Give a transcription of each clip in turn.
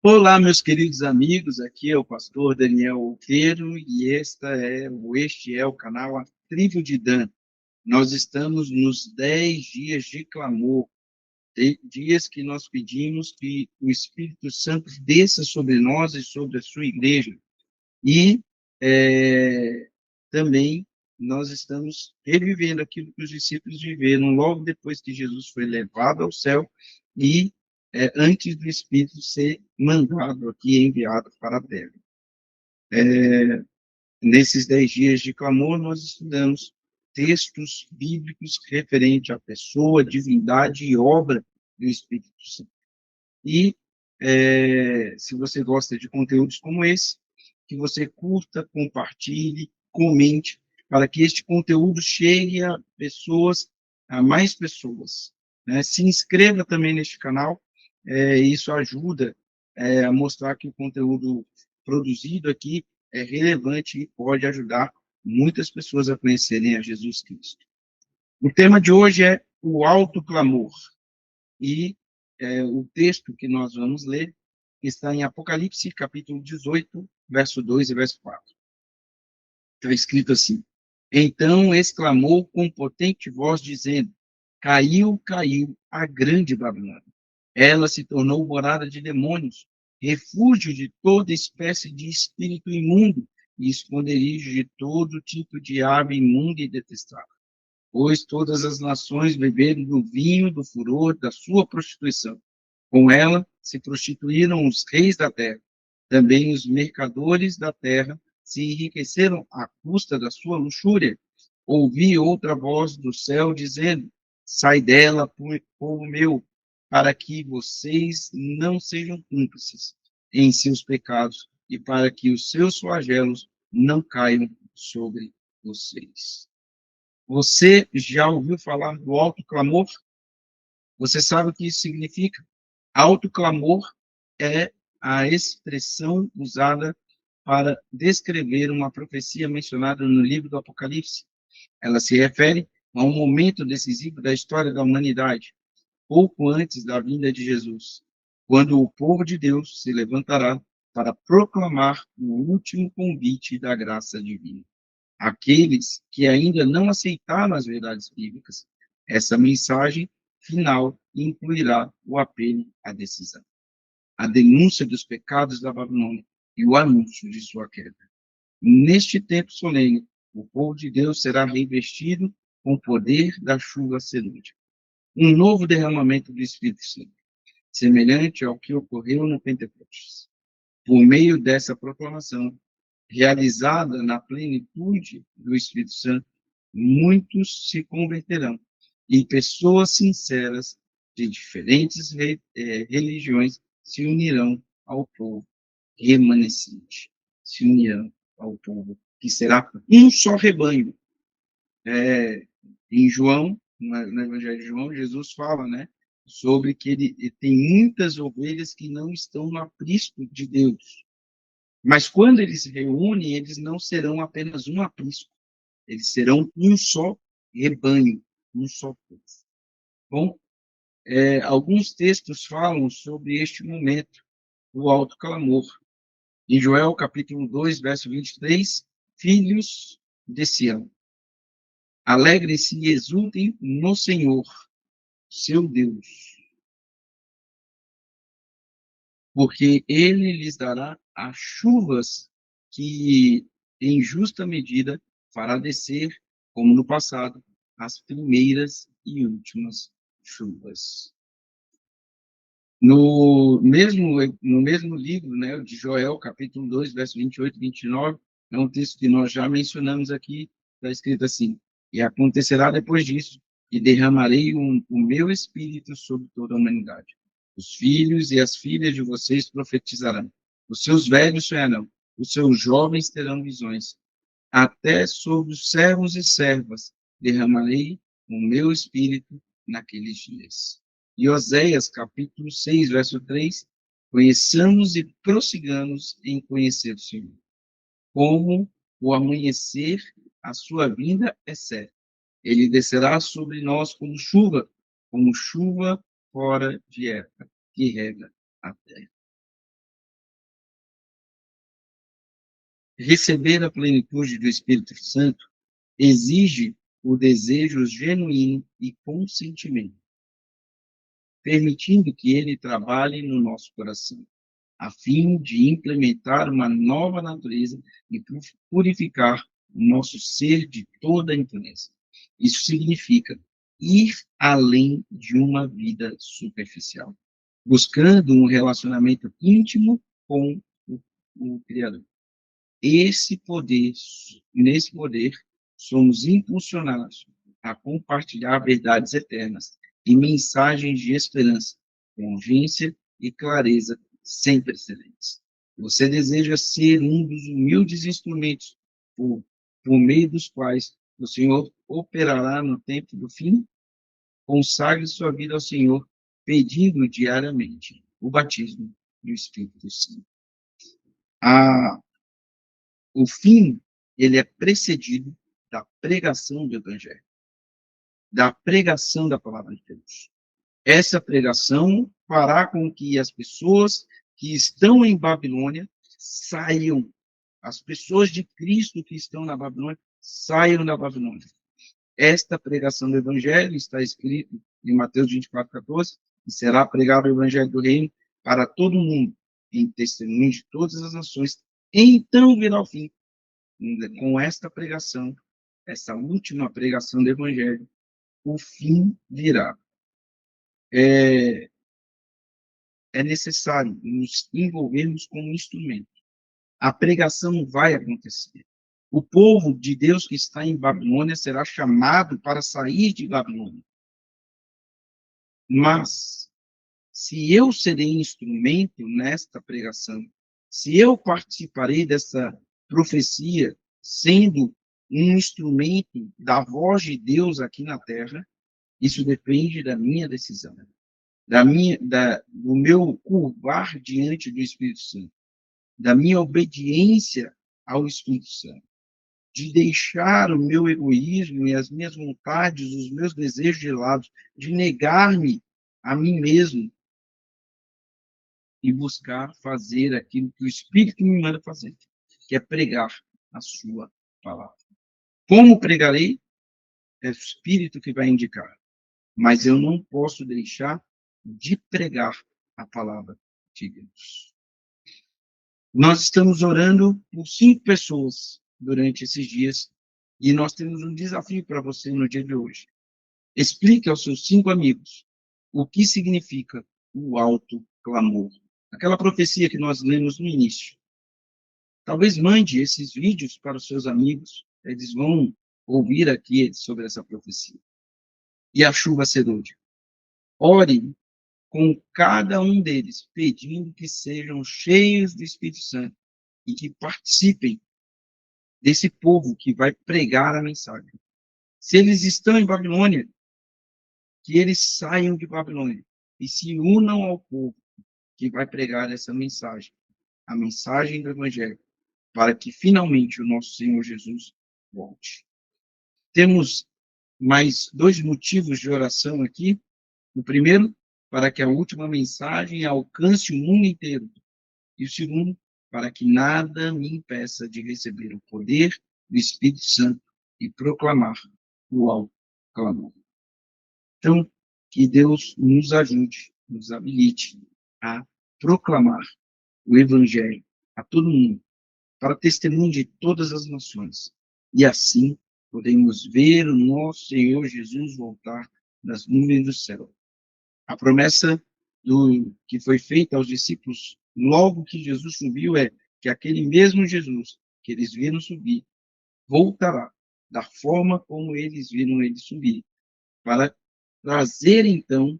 Olá, meus queridos amigos, aqui é o pastor Daniel Outeiro e este é o canal A Tribo de Dan. Nós estamos nos 10 dias de clamor, dias que nós pedimos que o Espírito Santo desça sobre nós e sobre a sua igreja. E também nós estamos revivendo aquilo que os discípulos viveram logo depois que Jesus foi levado ao céu e antes do Espírito ser mandado aqui, enviado para a terra. Nesses 10 dias de clamor, nós estudamos textos bíblicos referentes à pessoa, divindade e obra do Espírito Santo. E se você gosta de conteúdos como esse, que você curta, compartilhe, comente, para que este conteúdo chegue a pessoas, a mais pessoas, né? Se inscreva também neste canal, isso ajuda a mostrar que o conteúdo produzido aqui é relevante e pode ajudar muitas pessoas a conhecerem a Jesus Cristo. O tema de hoje é o autoclamor. E o texto que nós vamos ler está em Apocalipse, capítulo 18, verso 2 e verso 4. Está escrito assim: Então exclamou com potente voz, dizendo: Caiu, caiu a grande Babilônia. Ela se tornou morada de demônios, refúgio de toda espécie de espírito imundo e esconderijo de todo tipo de ave imunda e detestável. Pois todas as nações beberam do vinho do furor da sua prostituição. Com ela se prostituíram os reis da terra. Também os mercadores da terra se enriqueceram à custa da sua luxúria. Ouvi outra voz do céu dizendo: Sai dela, povo meu, para que vocês não sejam cúmplices em seus pecados e para que os seus flagelos não caiam sobre vocês. Você já ouviu falar do autoclamor? Você sabe o que isso significa? Autoclamor é a expressão usada para descrever uma profecia mencionada no livro do Apocalipse. Ela se refere a um momento decisivo da história da humanidade, pouco antes da vinda de Jesus, quando o povo de Deus se levantará para proclamar o último convite da graça divina. Aqueles que ainda não aceitaram as verdades bíblicas, essa mensagem final incluirá o apelo à decisão, a denúncia dos pecados da Babilônia e o anúncio de sua queda. Neste tempo solene, o povo de Deus será revestido com o poder da chuva celúrgica, um novo derramamento do Espírito Santo, semelhante ao que ocorreu no Pentecostes. Por meio dessa proclamação, realizada na plenitude do Espírito Santo, muitos se converterão e pessoas sinceras de diferentes religiões se unirão ao povo remanescente, se unirão ao povo que será um só rebanho. Em João, no Evangelho de João, Jesus fala, né, sobre que ele tem muitas ovelhas que não estão no aprisco de Deus. Mas quando eles se reúnem, eles não serão apenas um aprisco, eles serão um só rebanho, um só povo. Bom, alguns textos falam sobre este momento, o alto clamor. Em Joel, capítulo 2, verso 23, filhos de Sião, alegrem-se e exultem no Senhor, seu Deus, porque ele lhes dará as chuvas que, em justa medida, fará descer, como no passado, as primeiras e últimas chuvas. No mesmo livro, né, de Joel, capítulo 2, verso 28 e 29, é um texto que nós já mencionamos aqui, está escrito assim: E acontecerá depois disso, que derramarei o meu espírito sobre toda a humanidade. Os filhos e as filhas de vocês profetizarão, os seus velhos sonharão, os seus jovens terão visões. Até sobre os servos e servas derramarei o meu espírito naqueles dias. E Oséias, capítulo 6, verso 3, conheçamos e prossigamos em conhecer o Senhor. Como o amanhecer, a sua vinda é certa. Ele descerá sobre nós como chuva fora de época, que rega a terra. Receber a plenitude do Espírito Santo exige o desejo genuíno e consentimento, permitindo que ele trabalhe no nosso coração, a fim de implementar uma nova natureza e purificar o nosso ser de toda a impureza. Isso significa ir além de uma vida superficial, buscando um relacionamento íntimo com o Criador. Nesse poder, somos impulsionados a compartilhar verdades eternas e mensagens de esperança, com urgência e clareza sem precedentes. Você deseja ser um dos humildes instrumentos por meio dos quais o Senhor operará no tempo do fim? Consagre sua vida ao Senhor, pedindo diariamente o batismo do Espírito Santo. O fim, ele é precedido da pregação do Evangelho, da pregação da palavra de Deus. Essa pregação fará com que as pessoas que estão em Babilônia saiam, as pessoas de Cristo que estão na Babilônia, saiam da Babilônia. Esta pregação do Evangelho está escrito em Mateus 24:14, e será pregado o Evangelho do Reino para todo o mundo, em testemunho de todas as nações, então virá o fim. Com esta pregação, essa última pregação do Evangelho, o fim virá. É necessário nos envolvermos como instrumento. A pregação vai acontecer. O povo de Deus que está em Babilônia será chamado para sair de Babilônia. Mas, se eu serei instrumento nesta pregação, se eu participarei dessa profecia, sendo um instrumento da voz de Deus aqui na terra, isso depende da minha decisão, do meu curvar diante do Espírito Santo, da minha obediência ao Espírito Santo, de deixar o meu egoísmo e as minhas vontades, os meus desejos de lado, de negar-me a mim mesmo e buscar fazer aquilo que o Espírito me manda fazer, que é pregar a sua palavra. Como pregarei? É o Espírito que vai indicar. Mas eu não posso deixar de pregar a palavra de Deus. Nós estamos orando por 5 pessoas durante esses dias e nós temos um desafio para você no dia de hoje. Explique aos seus 5 amigos o que significa o alto clamor. Aquela profecia que nós lemos no início. Talvez mande esses vídeos para os seus amigos, eles vão ouvir aqui sobre essa profecia. E a chuva serôdia. Ore com cada um deles, pedindo que sejam cheios do Espírito Santo e que participem desse povo que vai pregar a mensagem. Se eles estão em Babilônia, que eles saiam de Babilônia e se unam ao povo que vai pregar essa mensagem, a mensagem do Evangelho, para que finalmente o nosso Senhor Jesus volte. Temos mais 2 motivos de oração aqui. O primeiro, para que a última mensagem alcance o mundo inteiro. E o segundo, para que nada me impeça de receber o poder do Espírito Santo e proclamar o alto clamor. Então, que Deus nos ajude, nos habilite a proclamar o Evangelho a todo mundo, para testemunho de todas as nações. E assim podemos ver o nosso Senhor Jesus voltar das nuvens do céu. A promessa que foi feita aos discípulos logo que Jesus subiu é que aquele mesmo Jesus que eles viram subir voltará da forma como eles viram ele subir, para trazer então,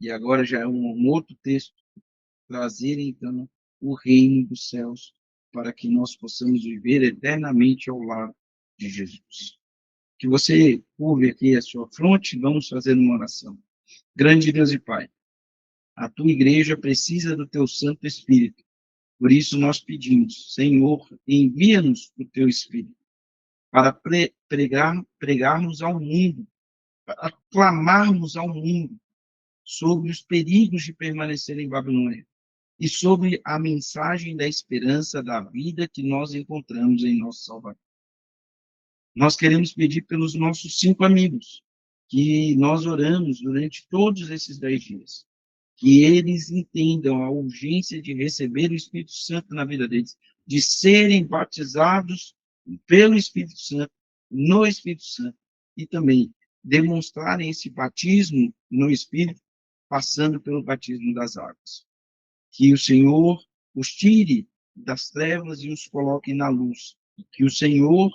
e agora já é um outro texto, trazer então o reino dos céus para que nós possamos viver eternamente ao lado de Jesus. Que você curve aqui a sua fronte, vamos fazer uma oração. Grande Deus e Pai, a tua igreja precisa do teu Santo Espírito. Por isso nós pedimos, Senhor, envia-nos o teu Espírito para pregarmos ao mundo, para clamarmos ao mundo sobre os perigos de permanecer em Babilônia, e sobre a mensagem da esperança da vida que nós encontramos em nosso Salvador. Nós queremos pedir pelos nossos 5 amigos, que nós oramos durante todos esses 10 dias, que eles entendam a urgência de receber o Espírito Santo na vida deles, de serem batizados pelo Espírito Santo, no Espírito Santo, e também demonstrarem esse batismo no Espírito, passando pelo batismo das águas. Que o Senhor os tire das trevas e os coloque na luz. Que o Senhor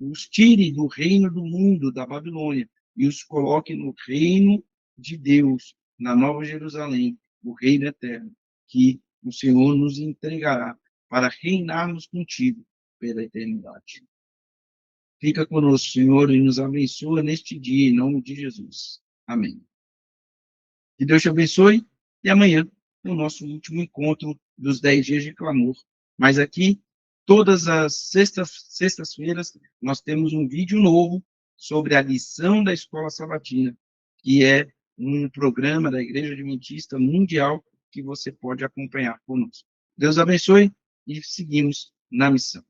os tire do reino do mundo, da Babilônia, e os coloque no reino de Deus, na Nova Jerusalém, o reino eterno, que o Senhor nos entregará para reinarmos contigo pela eternidade. Fica conosco, Senhor, e nos abençoa neste dia, em nome de Jesus. Amém. Que Deus te abençoe, e amanhã, no nosso último encontro dos 10 dias de clamor. Mas aqui, todas as sextas-feiras, nós temos um vídeo novo sobre a lição da Escola Sabatina, que é um programa da Igreja Adventista Mundial que você pode acompanhar conosco. Deus abençoe e seguimos na missão.